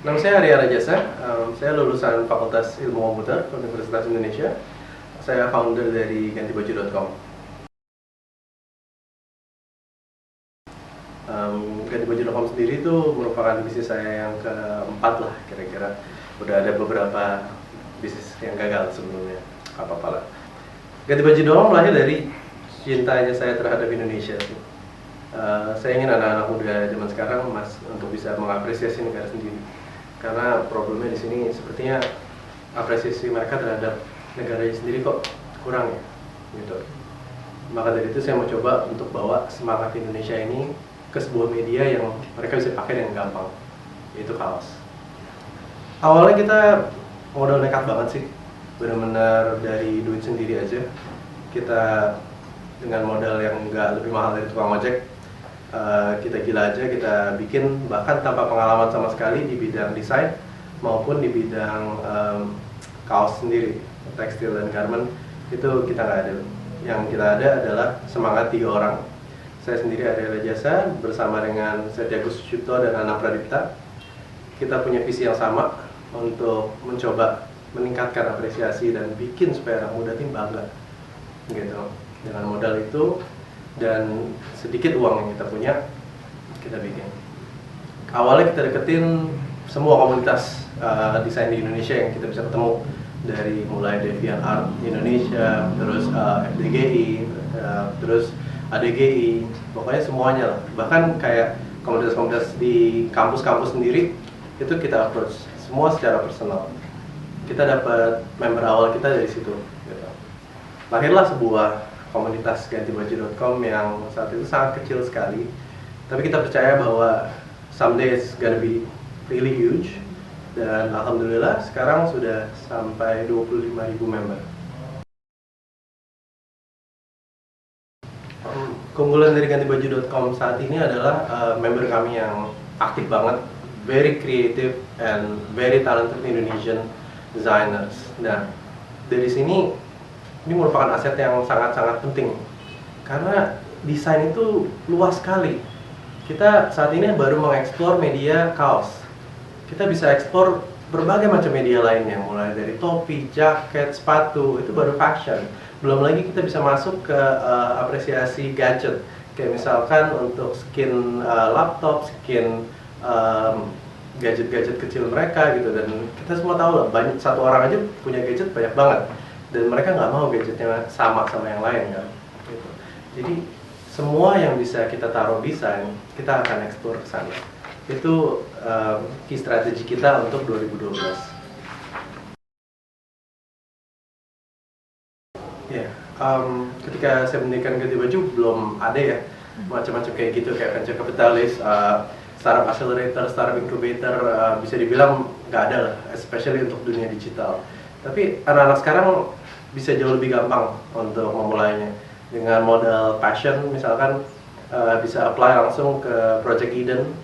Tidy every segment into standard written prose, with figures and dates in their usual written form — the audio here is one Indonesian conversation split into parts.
Nama saya Arya Rajasa, saya lulusan Fakultas Ilmu Komputer Universitas Indonesia. Saya founder dari gantibaju.com. Gantibaju.com sendiri itu merupakan bisnis saya yang keempat lah kira-kira. Udah ada beberapa bisnis yang gagal sebelumnya, apa-apa lah. Gantibaju.com lahir dari cintanya saya terhadap Indonesia sih. Saya ingin anak-anak muda zaman sekarang untuk bisa mengapresiasi negara sendiri. Karena problemnya di sini sepertinya apresiasi mereka terhadap negaranya sendiri kok kurang ya, gitu. Maka dari itu saya mau coba untuk bawa semangat Indonesia ini ke sebuah media yang mereka bisa pakai dengan gampang, yaitu kaos. Awalnya kita modal nekat banget sih, benar-benar dari duit sendiri aja. Kita dengan modal yang nggak lebih mahal dari tukang ojek, kita gila aja, kita bikin bahkan tanpa pengalaman sama sekali di bidang desain maupun di bidang kaos sendiri, tekstil dan garment itu kita nggak ada. Yang kita ada adalah semangat 3 orang. Saya sendiri Arya Rajasa bersama dengan Setia Gus Sucipto dan Anang Pradipta. Kita punya visi yang sama untuk mencoba meningkatkan apresiasi dan bikin supaya anak muda tim bangga, gitu. Dengan modal itu dan sedikit uang yang kita punya, kita bikin. Awalnya kita deketin semua komunitas desain di Indonesia yang kita bisa ketemu, dari mulai DeviantArt Indonesia, terus FDGI, terus ADGI, pokoknya semuanya lah. Bahkan kayak komunitas-komunitas di kampus-kampus sendiri itu kita approach semua secara personal. Kita dapat member awal kita dari situ, gitu. Lahirlah sebuah komunitas gantibaju.com yang saat itu sangat kecil sekali, tapi kita percaya bahwa someday it's gonna be really huge, dan alhamdulillah sekarang sudah sampai 25.000 member. Keunggulan dari gantibaju.com saat ini adalah member kami yang aktif banget, very creative and very talented Indonesian designers. Nah, dari sini ini merupakan aset yang sangat-sangat penting karena desain itu luas sekali. Kita saat ini baru mengeksplor media kaos. Kita bisa eksplor berbagai macam media lainnya, mulai dari topi, jaket, sepatu, itu baru fashion. Belum lagi kita bisa masuk ke apresiasi gadget, kayak misalkan untuk skin laptop, skin gadget-gadget kecil mereka gitu. Dan kita semua tahu lah, satu orang aja punya gadget banyak banget, dan mereka nggak mau gadgetnya sama yang lain kan, gitu. Jadi semua yang bisa kita taruh desain, kita akan eksplor ke sana. Itu key strategi kita untuk 2012. Ya, ketika saya mendirikan Ganti Baju belum ada ya macam-macam kayak gitu, kayak venture capitalist, startup accelerator, startup incubator, bisa dibilang nggak ada lah, especially untuk dunia digital. Tapi anak-anak sekarang bisa jauh lebih gampang untuk memulainya dengan modal passion, misalkan bisa apply langsung ke Project Eden,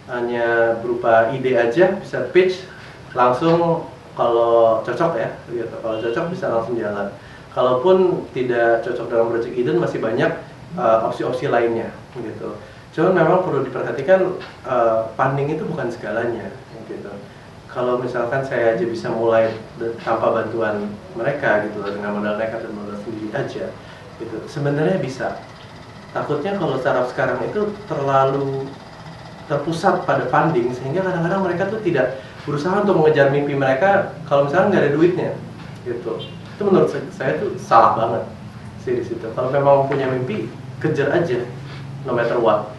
hanya berupa ide aja, bisa pitch langsung, kalau cocok ya gitu. Kalau cocok bisa langsung jalan. Kalaupun tidak cocok dalam Project Eden, masih banyak opsi-opsi lainnya gitu. Cuman memang perlu diperhatikan, funding itu bukan segalanya gitu. Kalau misalkan saya aja bisa mulai tanpa bantuan mereka gitu, dengan modal nekat dan modal sendiri aja gitu, sebenarnya bisa. Takutnya kalau startup sekarang itu terlalu terpusat pada funding, sehingga kadang-kadang mereka tuh tidak berusaha untuk mengejar mimpi mereka kalau misalnya nggak ada duitnya gitu. Itu menurut saya tuh salah banget sih di situ. Kalau memang punya mimpi, kejar aja no matter what.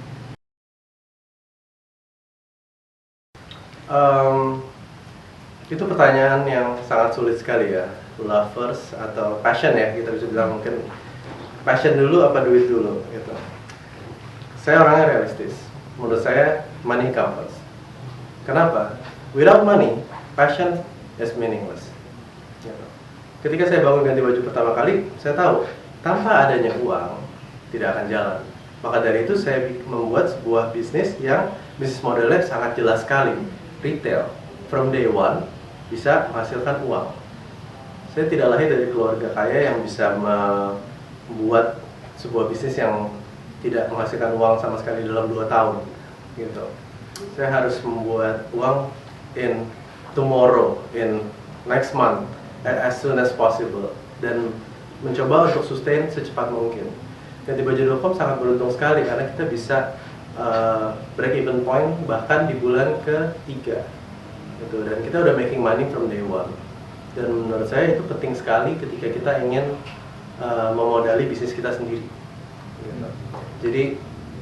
Itu pertanyaan yang sangat sulit sekali ya. Love first atau passion ya, kita bisa bilang. Mungkin passion dulu apa duit dulu gitu. Saya orangnya realistis. Menurut saya money comes first. Kenapa? Without money, passion is meaningless gitu. Ketika saya bangun Ganti Baju pertama kali, saya tahu tanpa adanya uang tidak akan jalan. Maka dari itu saya membuat sebuah bisnis yang bisnis modelnya sangat jelas sekali, retail. From day one bisa menghasilkan uang. Saya tidak lahir dari keluarga kaya yang bisa membuat sebuah bisnis yang tidak menghasilkan uang sama sekali dalam 2 tahun gitu. Saya harus membuat uang in tomorrow, in next month, as soon as possible, dan mencoba untuk sustain secepat mungkin. Gantibaju.com sangat beruntung sekali karena kita bisa break even point bahkan di bulan ketiga, gitu. Dan kita udah making money from day one. Dan menurut saya itu penting sekali ketika kita ingin memodali bisnis kita sendiri. Gitu. Jadi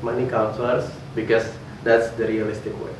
money counts first because that's the realistic way.